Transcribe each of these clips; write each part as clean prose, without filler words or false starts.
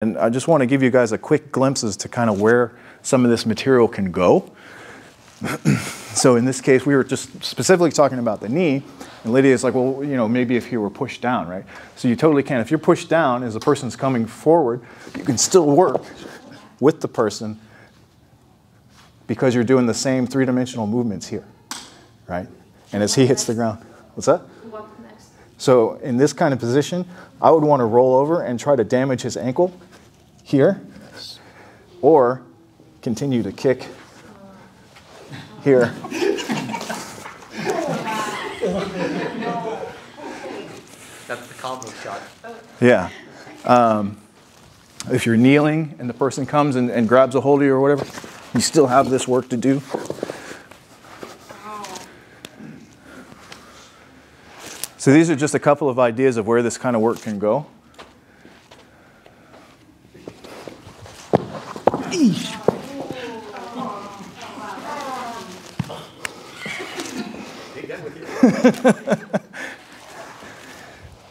And I just want to give you guys a quick glimpse as to kind of where some of this material can go. So in this case, we were just specifically talking about the knee, and Lydia's like, well, you know, maybe if you were pushed down, right? So you totally can. If you're pushed down as the person's coming forward, you can still work with the person because you're doing the same three-dimensional movements here, right? And as he hits the ground. What's that? What next? So in this kind of position, I would want to roll over and try to damage his ankle here, or continue to kick here. That's the combo shot. Yeah. If you're kneeling and the person comes and grabs a hold of you or whatever, you still have this work to do. So these are just a couple of ideas of where this kind of work can go.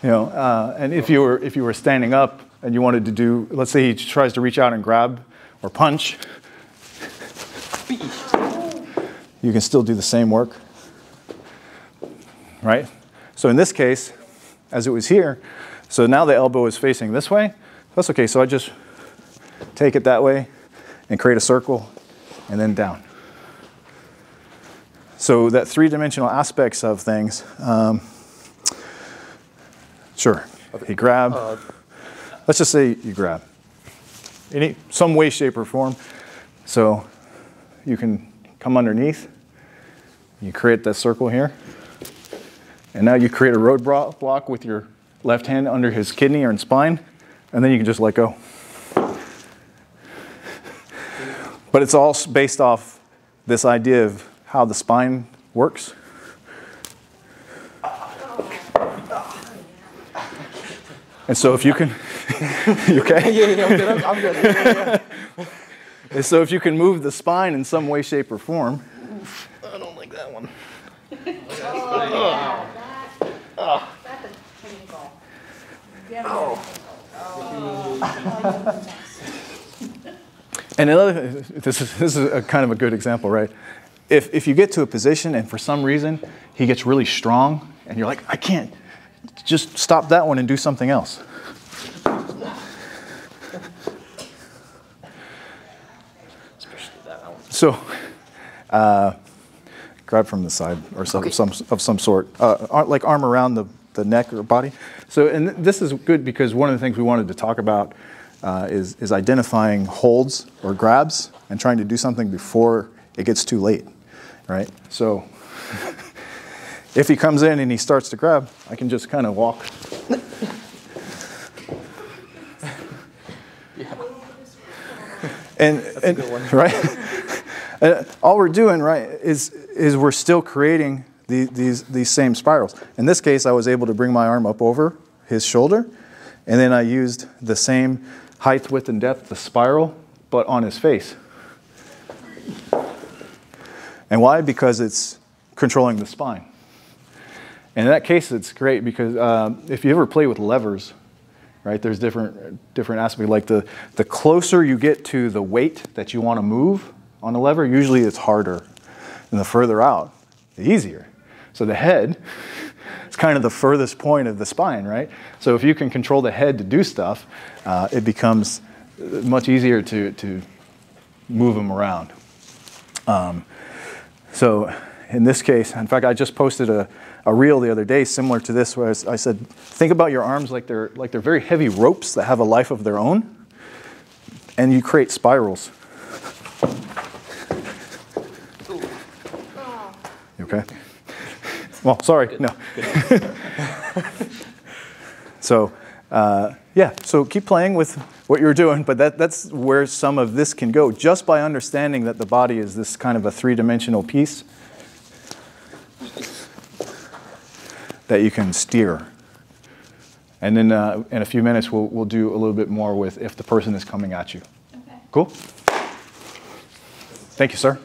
You know, and if you were standing up and you wanted to do, let's say he tries to reach out and grab or punch, you can still do the same work, right? So in this case, as it was here, so now the elbow is facing this way. That's okay. So I just take it that way and create a circle and then down. So that three-dimensional aspects of things, sure, you grab, let's just say you grab, in some way, shape, or form. So you can come underneath, you create that circle here, and now you create a roadblock with your left hand under his kidney or spine, and then you can just let go. But it's all based off this idea of how the spine works. And so if you can, you okay? Yeah, I'm good. Yeah. And so if you can move the spine in some way, shape, or form. I don't like that one. That's a technical. And another, this is a kind of a good example, right? If you get to a position and for some reason he gets really strong and you're like, I can't, just stop that one and do something else. Especially that one. So, grab from the side or some sort, like arm around the neck or body. So, and this is good because one of the things we wanted to talk about is identifying holds or grabs and trying to do something before it gets too late, right? So if he comes in and he starts to grab, I can just kind of walk. Yeah. And right? All we're doing, right, is we're still creating these same spirals. In this case, I was able to bring my arm up over his shoulder, and then I used the same height, width, and depth, the spiral, but on his face. And why? Because it's controlling the spine. And in that case, it's great because if you ever play with levers, right, there's different aspects. Like the closer you get to the weight that you want to move on a lever, usually it's harder. And the further out, the easier. So the head is kind of the furthest point of the spine, right? So if you can control the head to do stuff, it becomes much easier to move them around. So in this case, in fact, I just posted a reel the other day similar to this where I said, think about your arms like they're very heavy ropes that have a life of their own, and you create spirals. You okay? Well, sorry, no. So, yeah, so keep playing with what you're doing, but that's where some of this can go, just by understanding that the body is this kind of a three-dimensional piece that you can steer. And then in a few minutes, we'll do a little bit more with if the person is coming at you. Okay. Cool? Thank you, sir.